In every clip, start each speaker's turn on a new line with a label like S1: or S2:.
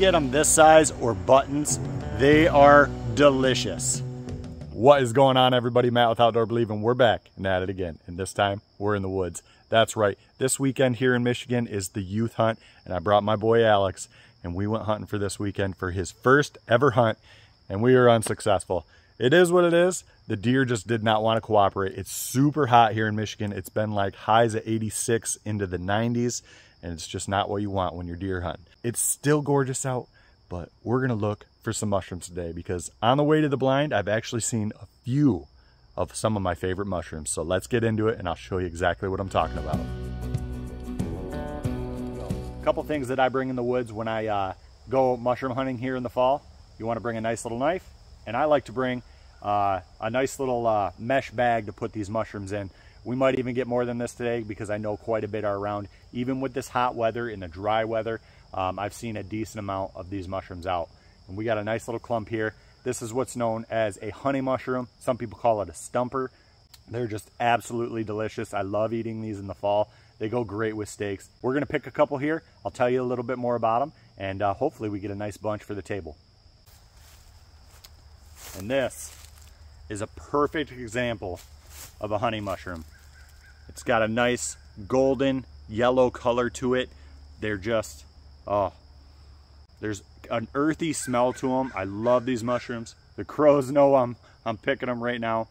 S1: get them this size or buttons, they are delicious. What is going on, everybody? Matt with Outdoor Believin'. We're back and at it again, and this time we're in the woods. That's right, this weekend here in Michigan is the youth hunt, and I brought my boy Alex, and we went hunting for this weekend for his first ever hunt, and we were unsuccessful. It is what it is. The deer just did not want to cooperate. It's super hot here in Michigan. It's been like highs at 86 into the 90s, and it's just not what you want when you're deer hunting. It's still gorgeous out, but we're gonna look for some mushrooms today because on the way to the blind, I've actually seen a few of some of my favorite mushrooms. So let's get into it and I'll show you exactly what I'm talking about. A couple things that I bring in the woods when I go mushroom hunting here in the fall. You wanna bring a nice little knife, and I like to bring a nice little mesh bag to put these mushrooms in. We might even get more than this today because I know quite a bit are around. Even with this hot weather and the dry weather, I've seen a decent amount of these mushrooms out. And we got a nice little clump here. This is what's known as a honey mushroom. Some people call it a stumper. They're just absolutely delicious. I love eating these in the fall. They go great with steaks. We're gonna pick a couple here. I'll tell you a little bit more about them, and hopefully we get a nice bunch for the table. And this is a perfect example of a honey mushroom. It's got a nice golden yellow color to it. They're just, oh, there's an earthy smell to them. I love these mushrooms. The crows know I'm picking them right now.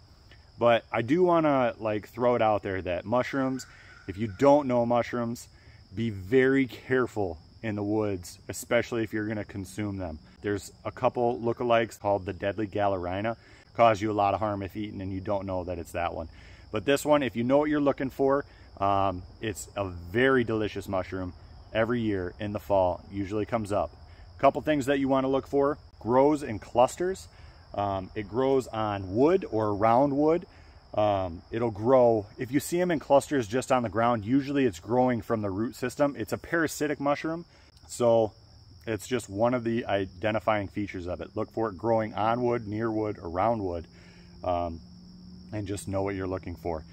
S1: But I do want to like throw it out there that mushrooms, if you don't know mushrooms, be very careful in the woods, especially if you're going to consume them. There's a couple lookalikes called the deadly galerina. Cause you a lot of harm if eaten and you don't know that it's that one. But this one, if you know what you're looking for, it's a very delicious mushroom. Every year in the fall, usually comes up. A couple things that you want to look for: grows in clusters. It grows on wood or around wood. It'll grow, if you see them in clusters just on the ground, usually it's growing from the root system. It's a parasitic mushroom, so it's just one of the identifying features of it. Look for it growing on wood, near wood, around wood, and just know what you're looking for.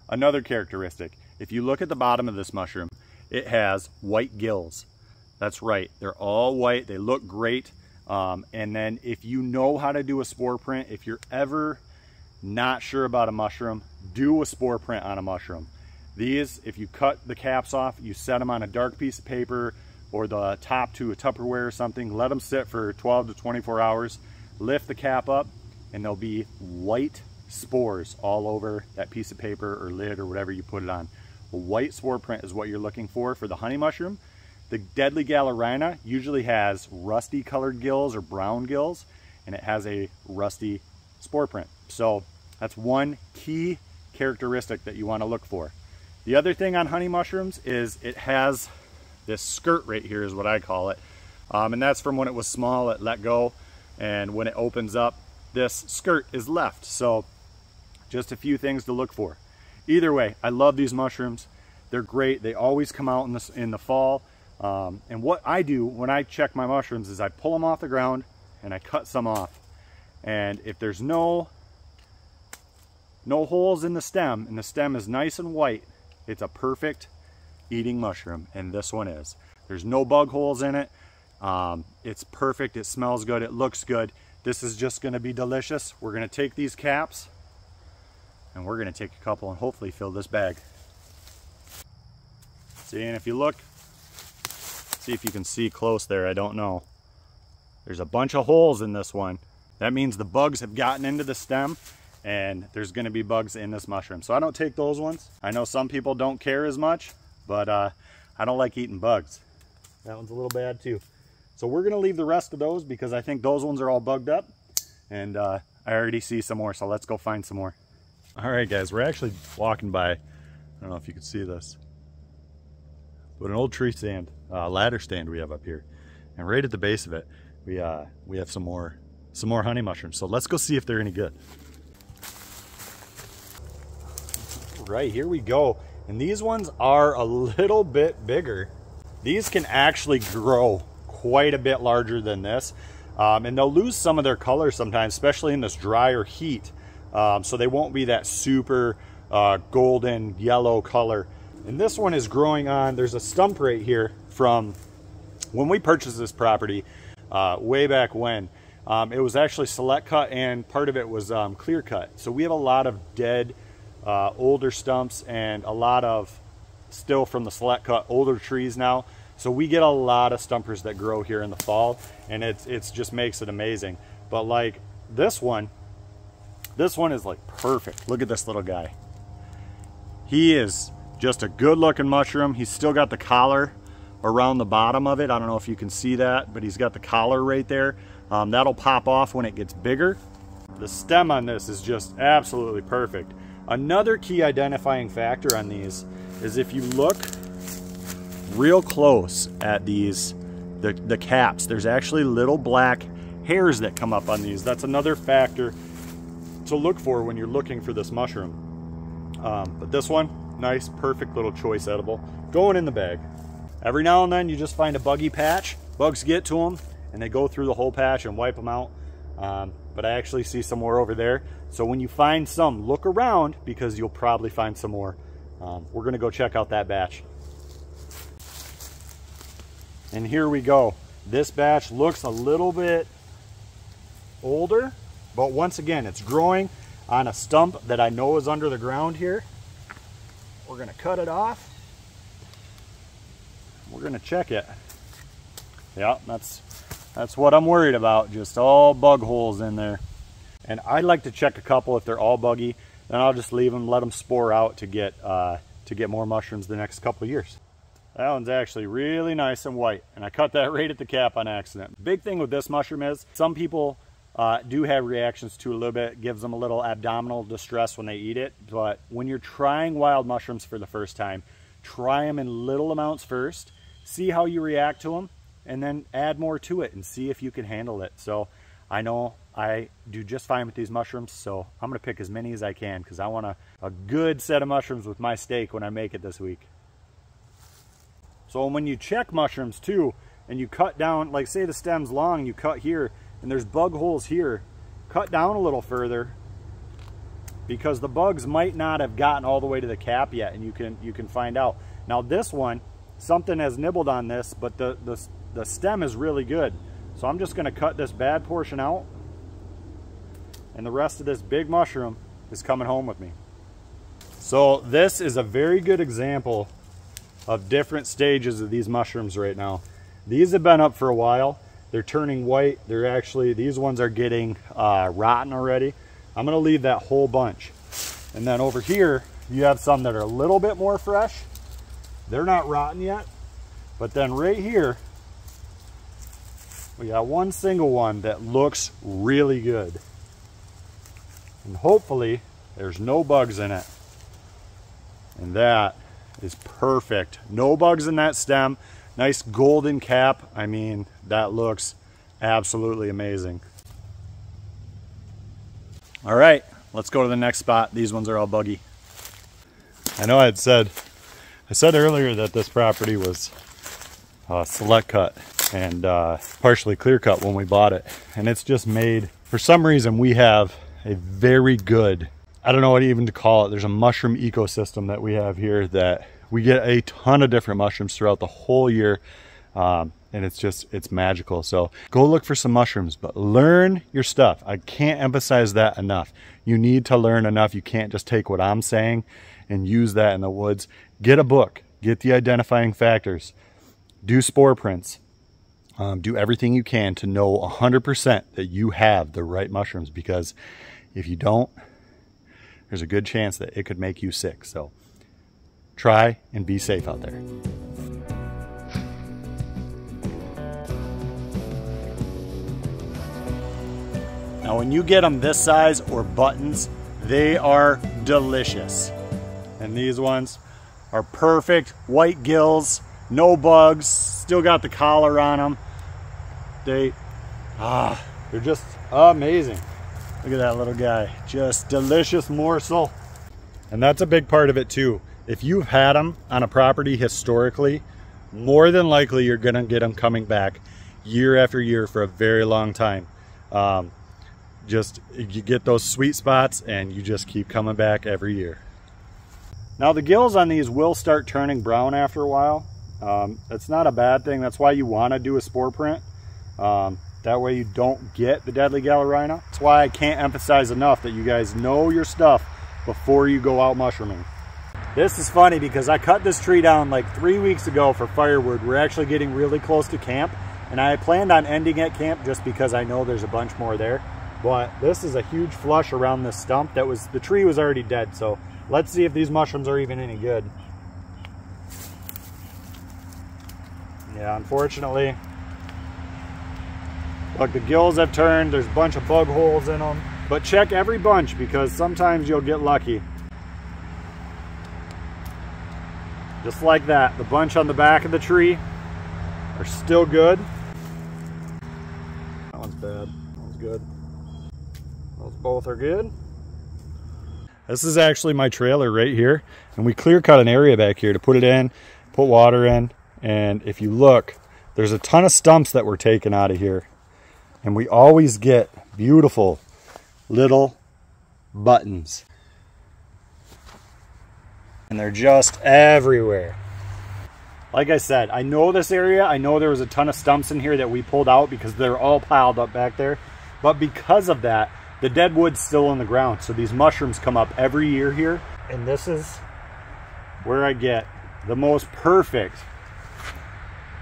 S1: Another characteristic, if you look at the bottom of this mushroom, it has white gills. That's right, they're all white, they look great. And then if you know how to do a spore print, if you're ever not sure about a mushroom, do a spore print on a mushroom. These, if you cut the caps off, you set them on a dark piece of paper or the top to a Tupperware or something, let them sit for 12 to 24 hours, lift the cap up, and there'll be white spores all over that piece of paper or lid or whatever you put it on. A white spore print is what you're looking for the honey mushroom. The deadly galerina usually has rusty colored gills or brown gills, and it has a rusty spore print. So that's one key characteristic that you want to look for. The other thing on honey mushrooms is it has this skirt right here is what I call it. And that's from when it was small, it let go. And when it opens up, this skirt is left. So just a few things to look for. Either way, I love these mushrooms. They're great. They always come out in the fall. And what I do when I check my mushrooms is I pull them off the ground and I cut some off. And if there's no holes in the stem and the stem is nice and white, it's a perfect eating mushroom, and this one is. There's no bug holes in it. It's perfect. It smells good. It looks good. This is just going to be delicious. We're going to take these caps and we're going to take a couple and hopefully fill this bag. See, and if you look, see if you can see close there. I don't know. There's a bunch of holes in this one. That means the bugs have gotten into the stem, and there's going to be bugs in this mushroom. So I don't take those ones. I know some people don't care as much, but I don't like eating bugs. That one's a little bad too. So we're going to leave the rest of those because I think those ones are all bugged up, and I already see some more, so let's go find some more. All right, guys, we're actually walking by, I don't know if you can see this, but an old tree stand, ladder stand we have up here, and right at the base of it, we have some more honey mushrooms. So let's go see if they're any good. Right, here we go. And these ones are a little bit bigger. These can actually grow quite a bit larger than this. And they'll lose some of their color sometimes, especially in this drier heat. So they won't be that super golden yellow color. And this one is growing on, there's a stump right here from when we purchased this property. way back when. It was actually select cut and part of it was clear cut. So we have a lot of dead older stumps and a lot of still from the select cut older trees now. So we get a lot of stumpers that grow here in the fall, and it's just makes it amazing. But like this one is like perfect. Look at this little guy. He is just a good looking mushroom. He's still got the collar around the bottom of it. I don't know if you can see that, but he's got the collar right there. That'll pop off when it gets bigger. The stem on this is just absolutely perfect. Another key identifying factor on these is if you look real close at these, the caps, there's actually little black hairs that come up on these. That's another factor to look for when you're looking for this mushroom. But this one, nice, perfect little choice edible, going in the bag. Every now and then you just find a buggy patch. Bugs get to them and they go through the whole patch and wipe them out. But I actually see some more over there. So when you find some, look around because you'll probably find some more. We're gonna go check out that batch. And here we go. This batch looks a little bit older, but once again, it's growing on a stump that I know is under the ground here. We're gonna cut it off. We're gonna check it. Yeah, that's what I'm worried about, just all bug holes in there. And I like to check a couple. If they're all buggy, then I'll just leave them, let them spore out to get more mushrooms the next couple of years. That one's actually really nice and white, and I cut that right at the cap on accident. Big thing with this mushroom is some people do have reactions to a little bit, gives them a little abdominal distress when they eat it. But when you're trying wild mushrooms for the first time, try them in little amounts first, see how you react to them, and then add more to it and see if you can handle it. So I know I do just fine with these mushrooms, so I'm gonna pick as many as I can because I want a good set of mushrooms with my steak when I make it this week. So when you check mushrooms too, and you cut down, like say the stem's long, you cut here, and there's bug holes here, cut down a little further because the bugs might not have gotten all the way to the cap yet, and you can find out. Now this one, something has nibbled on this, but the stem is really good. So I'm just gonna cut this bad portion out, and the rest of this big mushroom is coming home with me. So this is a very good example of different stages of these mushrooms right now. These have been up for a while. They're turning white. They're actually, these ones are getting rotten already. I'm gonna leave that whole bunch. And then over here, you have some that are a little bit more fresh. They're not rotten yet. But then right here, we got one single one that looks really good. And hopefully there's no bugs in it. And that is perfect. No bugs in that stem. Nice golden cap. I mean, that looks absolutely amazing. All right, let's go to the next spot. These ones are all buggy. I know I said earlier that this property was select cut and partially clear cut when we bought it. And it's just made, for some reason, we have a very good, I don't know what even to call it. There's a mushroom ecosystem that we have here that we get a ton of different mushrooms throughout the whole year. And it's magical. So go look for some mushrooms, but learn your stuff. I can't emphasize that enough. You need to learn enough. You can't just take what I'm saying and use that in the woods. Get a book, get the identifying factors, do spore prints, do everything you can to know 100% that you have the right mushrooms, because if you don't, there's a good chance that it could make you sick. So try and be safe out there. Now when you get them this size or buttons, they are delicious. And these ones are perfect. White gills, no bugs, still got the collar on them. They're just amazing. Look at that little guy, just delicious morsel. And that's a big part of it too. If you've had them on a property historically, more than likely you're gonna get them coming back year after year for a very long time. You get those sweet spots and you just keep coming back every year. Now the gills on these will start turning brown after a while. It's not a bad thing. That's why you want to do a spore print. That way you don't get the deadly Galerina. That's why I can't emphasize enough that you guys know your stuff before you go out mushrooming. This is funny because I cut this tree down like 3 weeks ago for firewood. We're actually getting really close to camp, and I planned on ending at camp just because I know there's a bunch more there. But this is a huge flush around this stump. The tree was already dead, so let's see if these mushrooms are even any good. Yeah, unfortunately, look, the gills have turned. There's a bunch of bug holes in them. But check every bunch because sometimes you'll get lucky. Just like that, the bunch on the back of the tree are still good. That one's bad, that one's good. Those both are good. This is actually my trailer right here, and we clear cut an area back here to put it in, put water in, and if you look, there's a ton of stumps that we're taking out of here, and we always get beautiful little buttons. And they're just everywhere. Like I said, I know this area. I know there was a ton of stumps in here that we pulled out because they're all piled up back there. But because of that, the dead wood's still in the ground. So these mushrooms come up every year here. And this is where I get the most perfect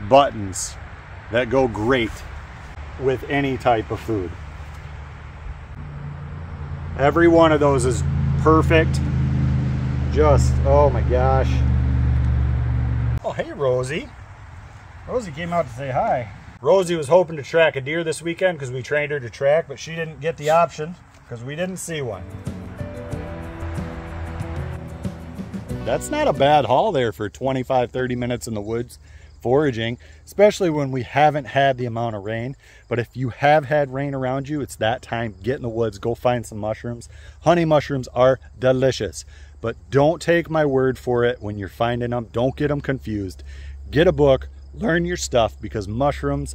S1: buttons that go great with any type of food. Every one of those is perfect. Just, oh my gosh. Oh, hey, Rosie. Rosie came out to say hi. Rosie was hoping to track a deer this weekend because we trained her to track, but she didn't get the option because we didn't see one. That's not a bad haul there for 25-30 minutes in the woods foraging, especially when we haven't had the amount of rain. But if you have had rain around you, it's that time. Get in the woods, go find some mushrooms. Honey mushrooms are delicious. But don't take my word for it when you're finding them. Don't get them confused. Get a book, learn your stuff, because mushrooms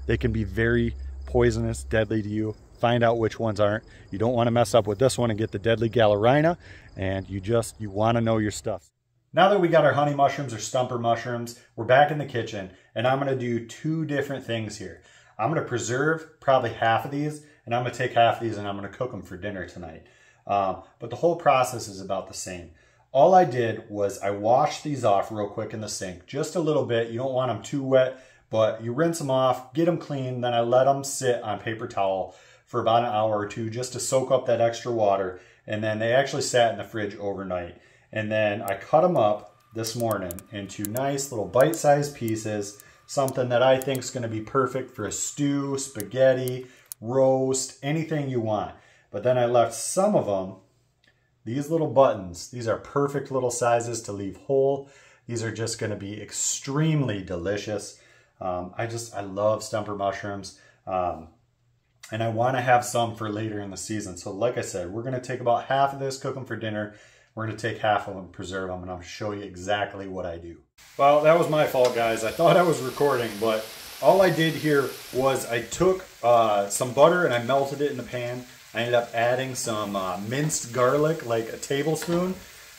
S1: they can be very poisonous, deadly to you. Find out which ones aren't. You don't want to mess up with this one and get the deadly Galerina, and you want to know your stuff. Now that we got our honey mushrooms or stumper mushrooms, we're back in the kitchen, and I'm going to do two different things here. I'm going to preserve probably half of these, and I'm going to take half of these and I'm going to cook them for dinner tonight. But the whole process is about the same. All I did was I washed these off real quick in the sink, just a little bit. You don't want them too wet, but you rinse them off, get them clean, then I let them sit on paper towel for about an hour or two just to soak up that extra water, and then they actually sat in the fridge overnight. And then I cut them up this morning into nice little bite-sized pieces, something that I think is going to be perfect for a stew, spaghetti, roast, anything you want. But then I left some of them, these little buttons, these are perfect little sizes to leave whole. These are just going to be extremely delicious. I love stumper mushrooms. And I want to have some for later in the season. So like I said, we're going to take about half of this, cook them for dinner. We're going to take half of them, preserve them, and I'll show you exactly what I do. Well, that was my fault, guys. I thought I was recording, but all I did here was I took some butter and I melted it in the pan. I ended up adding some minced garlic, like a tablespoon,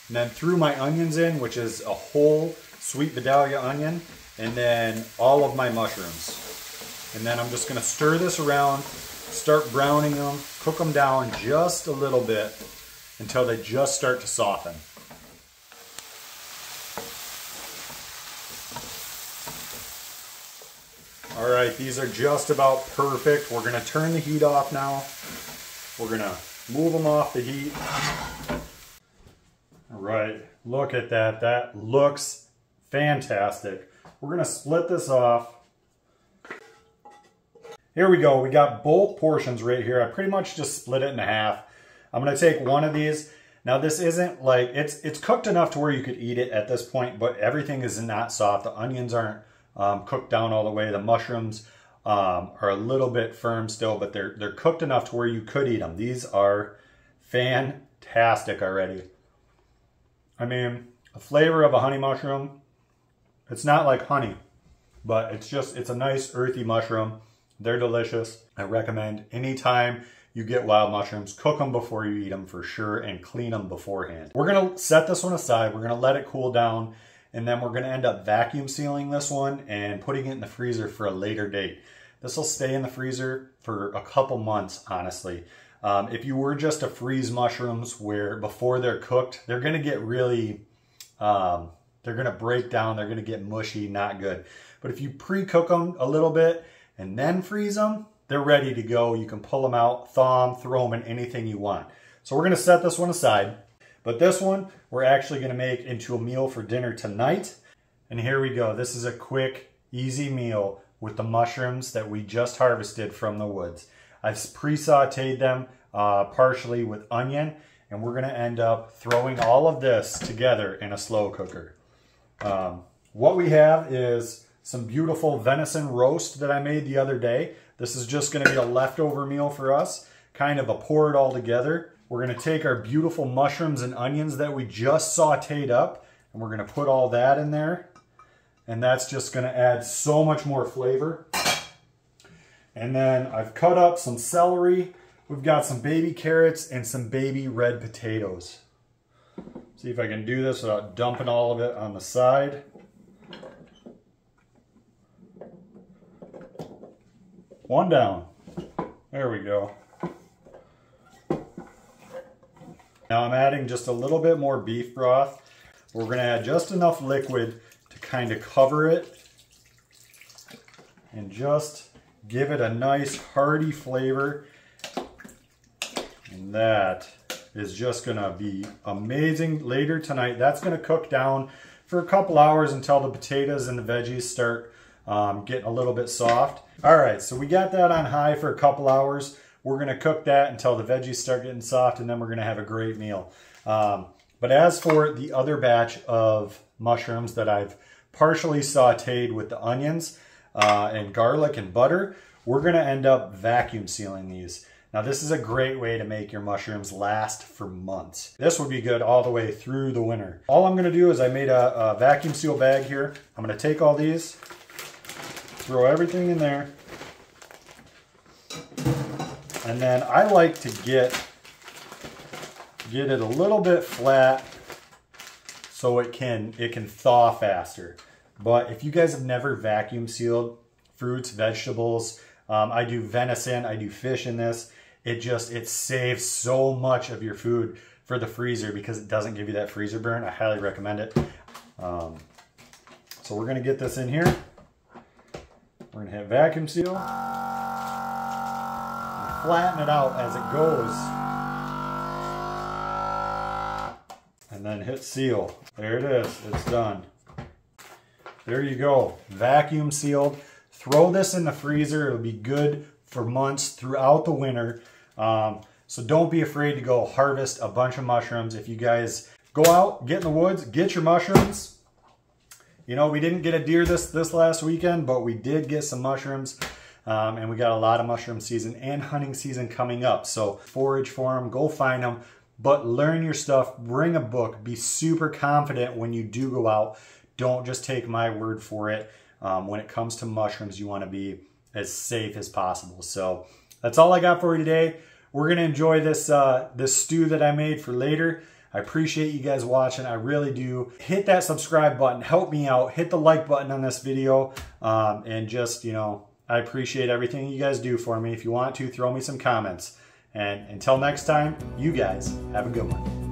S1: and then threw my onions in, which is a whole sweet Vidalia onion, and then all of my mushrooms. And then I'm just going to stir this around, start browning them, cook them down just a little bit until they just start to soften. All right, these are just about perfect. We're going to turn the heat off now. We're going to move them off the heat. All right, look at that. That looks fantastic. We're going to split this off. Here we go. We got both portions right here. I pretty much just split it in half. I'm going to take one of these. Now this isn't like, it's cooked enough to where you could eat it at this point, but everything is not soft. The onions aren't cooked down all the way. The mushrooms are a little bit firm still, but they're cooked enough to where you could eat them. These are fantastic already. I mean, the flavor of a honey mushroom, it's not like honey, but it's a nice earthy mushroom. They're delicious. I recommend anytime you get wild mushrooms, cook them before you eat them for sure and clean them beforehand. We're gonna set this one aside. We're gonna let it cool down, and then we're gonna end up vacuum sealing this one and putting it in the freezer for a later date. This will stay in the freezer for a couple months, honestly. If you were just to freeze mushrooms where before they're cooked, they're gonna get really, they're gonna break down, they're gonna get mushy, not good. But if you pre-cook them a little bit and then freeze them, they're ready to go. You can pull them out, thaw them, throw them in anything you want. So we're gonna set this one aside. But this one, we're actually gonna make into a meal for dinner tonight. And here we go. This is a quick, easy meal with the mushrooms that we just harvested from the woods. I've pre-sauteed them partially with onion, and we're gonna end up throwing all of this together in a slow cooker. What we have is some beautiful venison roast that I made the other day. This is just gonna be a leftover meal for us, kind of a pour it all together. We're gonna take our beautiful mushrooms and onions that we just sauteed up, and we're gonna put all that in there. And that's just gonna add so much more flavor. And then I've cut up some celery. We've got some baby carrots and some baby red potatoes. See if I can do this without dumping all of it on the side. One down. There we go. Now I'm adding just a little bit more beef broth. We're gonna add just enough liquid to kind of cover it and just give it a nice hearty flavor. And that is just gonna be amazing later tonight. That's gonna cook down for a couple hours until the potatoes and the veggies start getting a little bit soft. All right, so we got that on high for a couple hours. We're gonna cook that until the veggies start getting soft, and then we're gonna have a great meal. But as for the other batch of mushrooms that I've partially sauteed with the onions and garlic and butter, we're gonna end up vacuum sealing these. Now this is a great way to make your mushrooms last for months. This would be good all the way through the winter. All I'm gonna do is I made a vacuum seal bag here. I'm gonna take all these, throw everything in there, and then I like to get it a little bit flat so it can thaw faster. But if you guys have never vacuum sealed fruits, vegetables, I do venison, I do fish in this, it saves so much of your food for the freezer because it doesn't give you that freezer burn. I highly recommend it. So we're gonna get this in here. We're gonna hit vacuum seal. Flatten it out as it goes. And then hit seal. There it is, it's done. There you go, vacuum sealed. Throw this in the freezer, it'll be good for months throughout the winter. So don't be afraid to go harvest a bunch of mushrooms. If you guys go out, get in the woods, get your mushrooms. You know, we didn't get a deer this last weekend, but we did get some mushrooms. And we got a lot of mushroom season and hunting season coming up. So forage for them, go find them, but learn your stuff, bring a book, be super confident when you do go out. Don't just take my word for it. When it comes to mushrooms, you want to be as safe as possible. So that's all I got for you today. We're going to enjoy this, this stew that I made for later. I appreciate you guys watching. I really do. Hit that subscribe button. Help me out. Hit the like button on this video. And just, you know, I appreciate everything you guys do for me. If you want to, throw me some comments. And until next time, you guys have a good one.